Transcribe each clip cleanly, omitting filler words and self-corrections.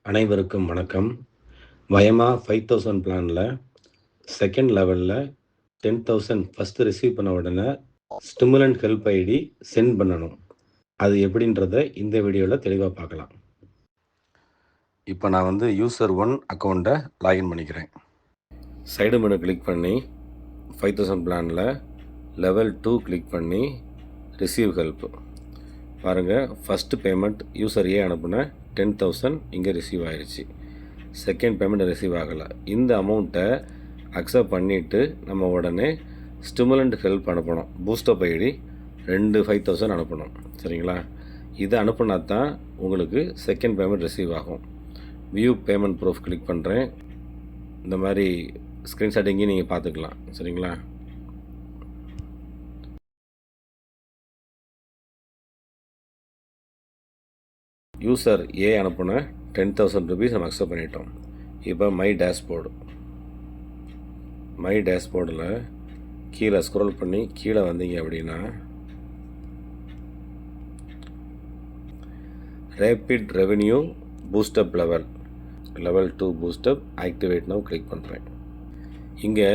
அனைவருக்கும் வணக்கம். வயமா 5000 பிளானில் செகண்ட் லெவலில் 10,000 ஃபஸ்ட்டு ரிசீவ் பண்ண உடனே ஸ்டிமுலண்ட் ஹெல்ப் ஐடி சென்ட் பண்ணணும். அது எப்படின்றத இந்த வீடியோவில் தெளிவாக பார்க்கலாம். இப்போ நான் வந்து யூசர் 1 அக்கௌண்ட்டை லாகின் பண்ணிக்கிறேன். சைடு மெனு கிளிக் பண்ணி 5000 பிளானில் லெவல் 2 கிளிக் பண்ணி ரிசீவ் ஹெல்ப் பாருங்கள். ஃபஸ்ட்டு பேமெண்ட் யூசர் ஏ அனுப்புன 10,000 இங்கே ரிசீவ் ஆயிடுச்சு. செகண்ட் பேமெண்ட் ரிசீவ் ஆகலை. இந்த அமௌண்ட்டை அக்செப்ட் பண்ணிவிட்டு நம்ம உடனே ஸ்டிமுலண்ட் ஹெல்ப் அனுப்பணும். பூஸ்டப் ஐடி 2 5,000 அனுப்பணும். சரிங்களா? இதை அனுப்புனா தான் உங்களுக்கு செகண்ட் பேமெண்ட் ரிசீவ் ஆகும். வியூ பேமெண்ட் ப்ரூஃப் கிளிக் பண்ணுறேன். இந்த மாதிரி ஸ்க்ரீன்ஷாட் இங்கேயும் நீங்கள் பார்த்துக்கலாம். சரிங்களா? யூசர் ஏ அனுப்புன 10,000 ருபீஸ் நம்ம அக்செப்ட் பண்ணிட்டோம். இப்போ மை டேஷ்போர்டில் கீழே ஸ்க்ரோல் பண்ணி கீழே வந்தீங்க அப்படின்னா rapid revenue boost up level 2 boost up activate now click பண்ணுறேன். இங்கே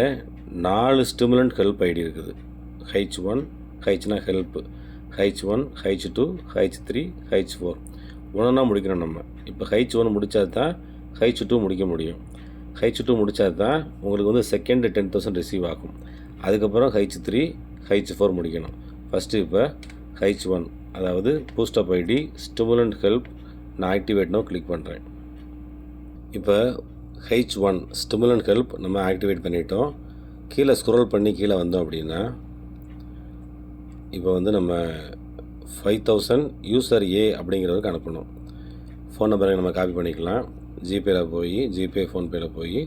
4 ஸ்டிமுலண்ட் ஹெல்ப் ஐடி இருக்குது. H1 ஹெச்னா help, H1 H2 H3 H4 ஒன்றா முடிக்கணும் நம்ம. இப்போ H1 முடித்தா தான் H2 முடிக்க முடியும். H2 முடித்தா தான் உங்களுக்கு வந்து செகண்ட் 10,000 ரிசீவ் ஆகும். அதுக்கப்புறம் H3 H4 முடிக்கணும். ஃபஸ்ட்டு இப்போ H1 அதாவது பூஸ்டப் ஐடி ஸ்டிமுலண்ட் ஹெல்ப் நான் ஆக்டிவேட் நவ் கிளிக் பண்ணுறேன். இப்போ H1 ஸ்டிமுலண்ட் ஹெல்ப் நம்ம ஆக்டிவேட் பண்ணிட்டோம். கீழே ஸ்க்ரோல் பண்ணி கீழே வந்தோம் அப்படின்னா இப்போ வந்து நம்ம 5,000 யூசர் ஏ அப்படிங்கிறதுக்கு அனுப்பணும். ஃபோன் நம்பரை நம்ம காப்பி பண்ணிக்கலாம். ஜிபேயில் போய் ஃபோன்பேயில் போய்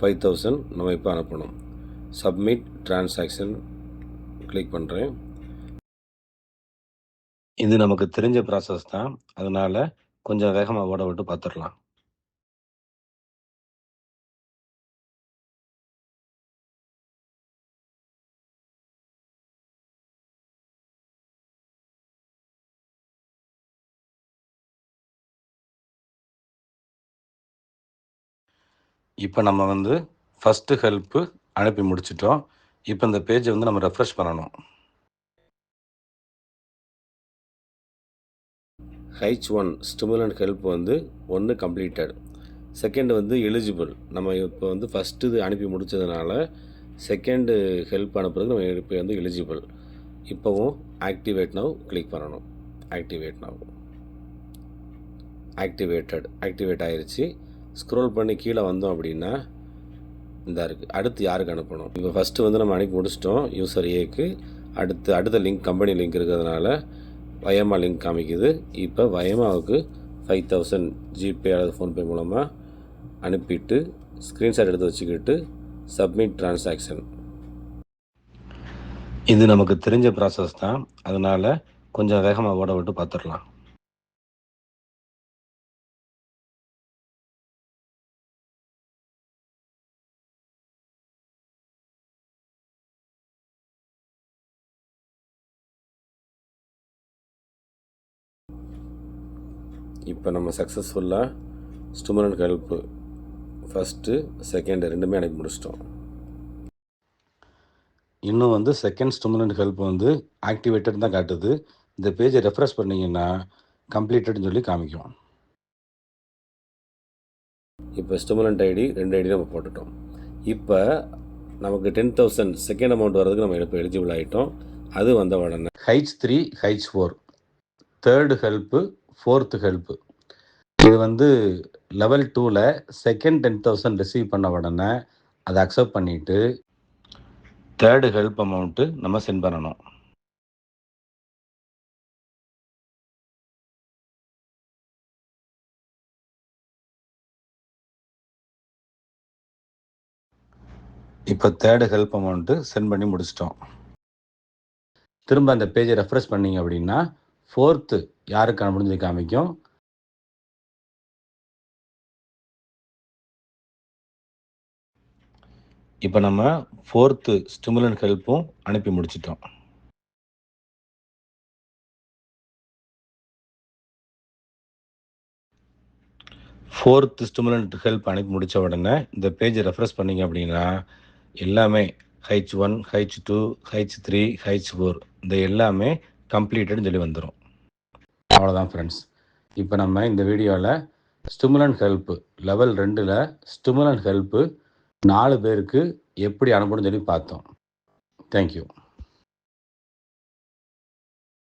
5,000 நம்ம இப்போ அனுப்பணும். சப்மிட் டிரான்சாக்ஷன் கிளிக் பண்ணுறேன். இது நமக்கு தெரிஞ்ச ப்ராசஸ் தான், அதனால் கொஞ்சம் வேகமாக ஓட விட்டு பார்த்துடலாம். இப்போ நம்ம வந்து ஃபஸ்ட்டு ஹெல்ப்பு அனுப்பி முடிச்சிட்டோம். இப்போ இந்த பேஜை வந்து நம்ம ரெஃப்ரெஷ் பண்ணணும். H1 ஸ்டிமுலண்ட் ஹெல்ப் வந்து 1 கம்ப்ளீட்டட், செகண்ட் வந்து எலிஜிபிள். நம்ம இப்போ வந்து ஃபஸ்ட்டு இது அனுப்பி முடித்ததுனால செகண்டு ஹெல்ப் அனுப்புறதுக்கு நம்ம இப்போ வந்து எலிஜிபிள். இப்போவும் ஆக்டிவேட் நவ் கிளிக் பண்ணணும். ஆக்டிவேட் ஆயிடுச்சு. ஸ்க்ரோல் பண்ணி கீழே வந்தோம் அப்படின்னா இந்த இருக்குது. அடுத்து யாருக்கு அனுப்பணும்? இப்போ ஃபஸ்ட்டு வந்து நம்ம அனுப்பி முடிச்சிட்டோம் யூசர் ஏக்கு. அடுத்த லிங்க் கம்பெனி லிங்க் இருக்கிறதுனால வயமா லிங்க் காமிக்குது. இப்போ வயமாவுக்கு 5,000 ஜிபே அல்லது ஃபோன்பே மூலமாக அனுப்பிட்டு ஸ்க்ரீன்ஷாட் எடுத்து வச்சுக்கிட்டு சப்மிட் டிரான்சாக்ஷன். இது நமக்கு தெரிஞ்ச ப்ராசஸ் தான், அதனால் கொஞ்சம் வேகமாக ஓட விட்டு பார்த்துடலாம். இப்போ நம்ம சக்ஸஸ்ஃபுல்லாக ஸ்டிமுலண்ட் ஹெல்ப்பு ஃபஸ்ட்டு செகண்ட் ரெண்டுமே அனுப்பி முடிச்சிட்டோம். இன்னும் வந்து செகண்ட் ஸ்டிமுலண்ட் ஹெல்ப் வந்து ஆக்டிவேட்டட் தான் காட்டுது. இந்த பேஜை ரெஃப்ரெஷ் பண்ணிங்கன்னா கம்ப்ளீட்டட்னு சொல்லி காமிக்கும். இப்போ ஸ்டிமுலண்ட் ஐடி 2 ஐடி நம்ம போட்டுட்டோம். இப்போ நமக்கு 10,000 செகண்ட் அமௌண்ட் வர்றதுக்கு நம்ம இப்போ எலிஜிபிள் ஆகிட்டோம். அது வந்த உடனே H3 H4 third help, fourth help, இது வந்து லெவல் 2ல் செகண்ட் 10,000 ரிசீவ் பண்ண உடனே அதை அக்செப்ட் பண்ணிவிட்டு தேர்டு ஹெல்ப் அமௌண்ட்டு நம்ம சென்ட் பண்ணணும். இப்போ தேர்டு ஹெல்ப் அமௌண்ட்டு சென்ட் பண்ணி முடிச்சிட்டோம். திரும்ப அந்த பேஜை ரெஃப்ரெஷ் பண்ணிங்க அப்படின்னா ஃபோர்த்து யாருக்கு அனுப்புன்னு காமிக்கும். இப்போ நம்ம ஃபோர்த்து ஸ்டிமுலண்ட் ஹெல்ப்பும் அனுப்பி முடிச்சிட்டோம். 4th ஸ்டிமுலண்ட் ஹெல்ப் அனுப்பி முடித்த உடனே இந்த பேஜை ரெஃப்ரெஷ் பண்ணிங்க அப்படின்னா எல்லாமே H1, H2, H3, H4 இந்த எல்லாமே கம்ப்ளீட்டட்னு சொல்லி வந்துடும். அவ்வளோதான் ஃப்ரெண்ட்ஸ். இப்போ நம்ம இந்த வீடியோவில் ஸ்டிமுலண்ட் ஹெல்ப்பு லெவல் 2ல் ஸ்டிமுலண்ட் ஹெல்ப்பு 4 பேருக்கு எப்படி அனுப்பணும்னு சொல்லி பார்த்தோம். தேங்க்யூ.